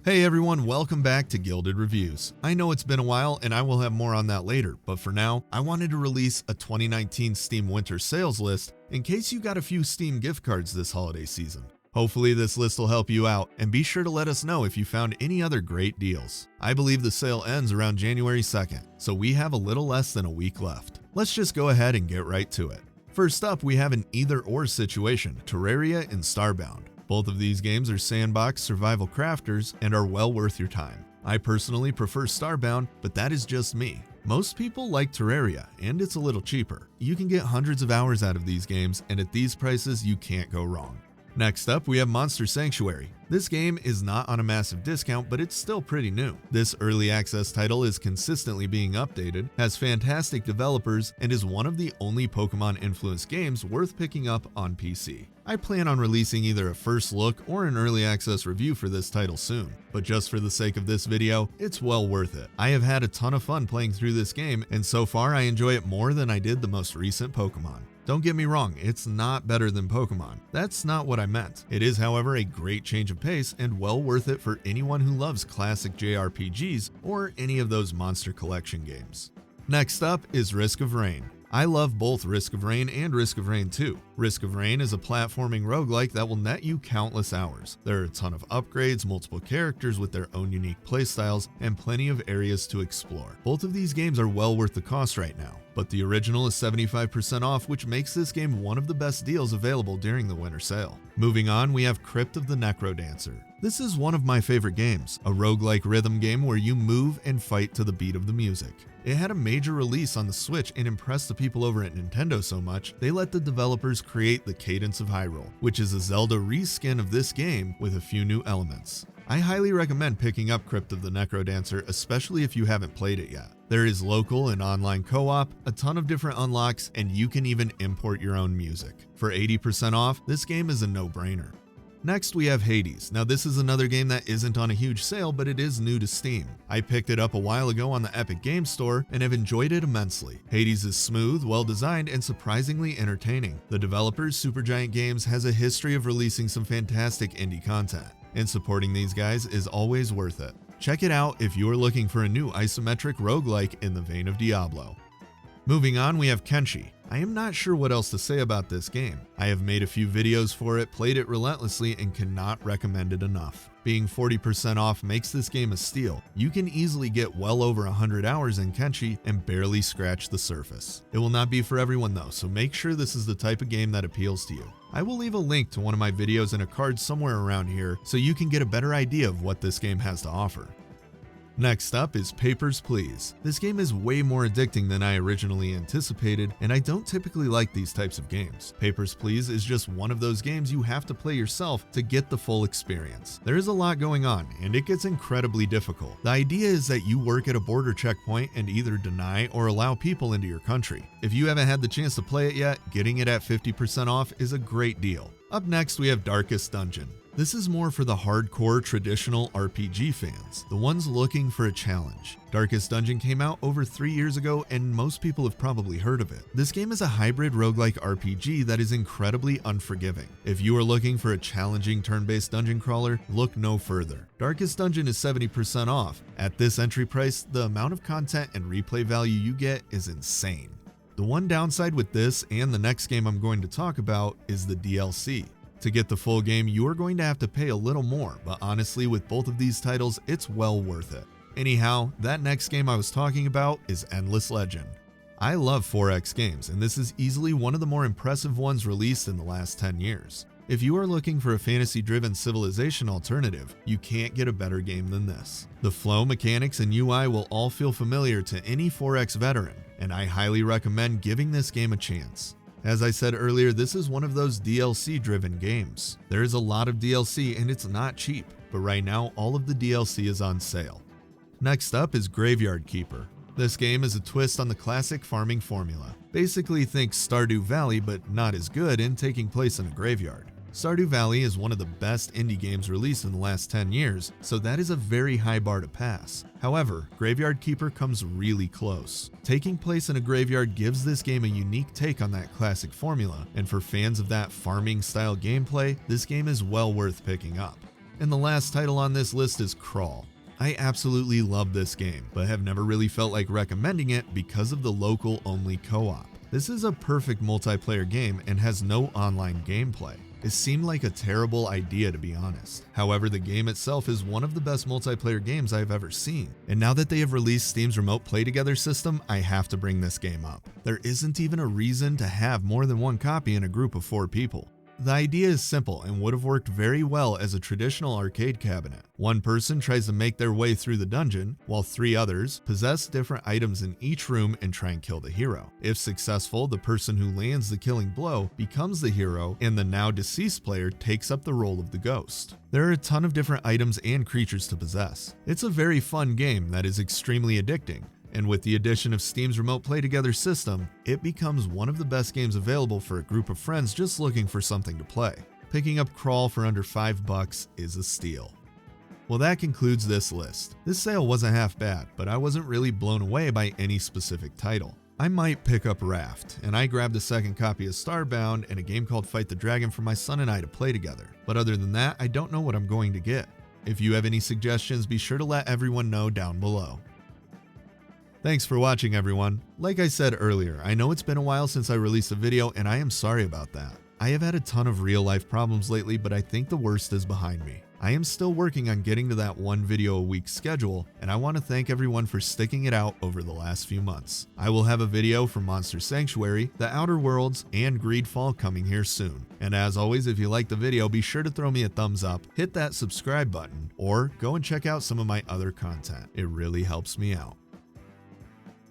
Hey everyone, welcome back to Gilded Reviews. I know it's been a while and I will have more on that later, but for now, I wanted to release a 2019 Steam Winter Sales list in case you got a few Steam gift cards this holiday season. Hopefully this list will help you out, and be sure to let us know if you found any other great deals. I believe the sale ends around January 2nd, so we have a little less than a week left. Let's just go ahead and get right to it. First up, we have an either-or situation, Terraria and Starbound. Both of these games are sandbox survival crafters and are well worth your time. I personally prefer Starbound, but that is just me. Most people like Terraria, and it's a little cheaper. You can get hundreds of hours out of these games, and at these prices you can't go wrong. Next up, we have Monster Sanctuary. This game is not on a massive discount, but it's still pretty new. This early access title is consistently being updated, has fantastic developers, and is one of the only Pokemon-influenced games worth picking up on PC. I plan on releasing either a first look or an early access review for this title soon, but just for the sake of this video, it's well worth it. I have had a ton of fun playing through this game, and so far I enjoy it more than I did the most recent Pokemon. Don't get me wrong, it's not better than Pokemon. That's not what I meant. It is, however, a great change of pace and well worth it for anyone who loves classic JRPGs or any of those monster collection games. Next up is Risk of Rain. I love both Risk of Rain and Risk of Rain 2. Risk of Rain is a platforming roguelike that will net you countless hours. There are a ton of upgrades, multiple characters with their own unique playstyles, and plenty of areas to explore. Both of these games are well worth the cost right now, but the original is 75% off, which makes this game one of the best deals available during the winter sale. Moving on, we have Crypt of the Necrodancer. This is one of my favorite games, a roguelike rhythm game where you move and fight to the beat of the music. It had a major release on the Switch and impressed the people over at Nintendo so much, they let the developers create the Cadence of Hyrule, which is a Zelda reskin of this game with a few new elements. I highly recommend picking up Crypt of the Necrodancer, especially if you haven't played it yet. There is local and online co-op, a ton of different unlocks, and you can even import your own music. For 80% off, this game is a no-brainer. Next, we have Hades. Now this is another game that isn't on a huge sale, but it is new to Steam. I picked it up a while ago on the Epic Games Store and have enjoyed it immensely. Hades is smooth, well-designed, and surprisingly entertaining. The developers, Supergiant Games, has a history of releasing some fantastic indie content, and supporting these guys is always worth it. Check it out if you are looking for a new isometric roguelike in the vein of Diablo. Moving on, we have Kenchi. I am not sure what else to say about this game. I have made a few videos for it, played it relentlessly, and cannot recommend it enough. Being 40% off makes this game a steal. You can easily get well over 100 hours in Kenchi and barely scratch the surface. It will not be for everyone though, so make sure this is the type of game that appeals to you. I will leave a link to one of my videos in a card somewhere around here so you can get a better idea of what this game has to offer. Next up is Papers, Please. This game is way more addicting than I originally anticipated, and I don't typically like these types of games. Papers, Please is just one of those games you have to play yourself to get the full experience. There is a lot going on, and it gets incredibly difficult. The idea is that you work at a border checkpoint and either deny or allow people into your country. If you haven't had the chance to play it yet, getting it at 50% off is a great deal. Up next, we have Darkest Dungeon. This is more for the hardcore traditional RPG fans, the ones looking for a challenge. Darkest Dungeon came out over 3 years ago and most people have probably heard of it. This game is a hybrid roguelike RPG that is incredibly unforgiving. If you are looking for a challenging turn-based dungeon crawler, look no further. Darkest Dungeon is 70% off. At this entry price, the amount of content and replay value you get is insane. The one downside with this and the next game I'm going to talk about is the DLC. To get the full game, you are going to have to pay a little more, but honestly, with both of these titles, it's well worth it. Anyhow, that next game I was talking about is Endless Legend. I love 4X games, and this is easily one of the more impressive ones released in the last 10 years. If you are looking for a fantasy-driven civilization alternative, you can't get a better game than this. The flow, mechanics, and UI will all feel familiar to any 4X veteran, and I highly recommend giving this game a chance. As I said earlier, this is one of those DLC-driven games. There is a lot of DLC and it's not cheap, but right now all of the DLC is on sale. Next up is Graveyard Keeper. This game is a twist on the classic farming formula. Basically think Stardew Valley, but not as good and taking place in a graveyard. Stardew Valley is one of the best indie games released in the last 10 years, so that is a very high bar to pass. However, Graveyard Keeper comes really close. Taking place in a graveyard gives this game a unique take on that classic formula, and for fans of that farming style gameplay, this game is well worth picking up. And the last title on this list is Crawl. I absolutely love this game, but have never really felt like recommending it because of the local only co-op. This is a perfect multiplayer game and has no online gameplay. It seemed like a terrible idea, to be honest. However, the game itself is one of the best multiplayer games I have ever seen. And now that they have released Steam's Remote Play Together system, I have to bring this game up. There isn't even a reason to have more than one copy in a group of 4 people. The idea is simple and would have worked very well as a traditional arcade cabinet. One person tries to make their way through the dungeon, while 3 others possess different items in each room and try and kill the hero. If successful, the person who lands the killing blow becomes the hero, and the now deceased player takes up the role of the ghost. There are a ton of different items and creatures to possess. It's a very fun game that is extremely addicting. And with the addition of Steam's Remote Play Together system, it becomes one of the best games available for a group of friends just looking for something to play. Picking up Crawl for under $5 is a steal. Well, that concludes this list. This sale wasn't half bad, but I wasn't really blown away by any specific title. I might pick up Raft, and I grabbed a second copy of Starbound and a game called Fight the Dragon for my son and I to play together. But other than that, I don't know what I'm going to get. If you have any suggestions, be sure to let everyone know down below. Thanks for watching, everyone. Like I said earlier, I know it's been a while since I released a video, and I am sorry about that. I have had a ton of real-life problems lately, but I think the worst is behind me. I am still working on getting to that 1 video a week schedule, and I want to thank everyone for sticking it out over the last few months. I will have a video for Monster Sanctuary, The Outer Worlds, and Greedfall coming here soon. And as always, if you liked the video, be sure to throw me a thumbs up, hit that subscribe button, or go and check out some of my other content. It really helps me out.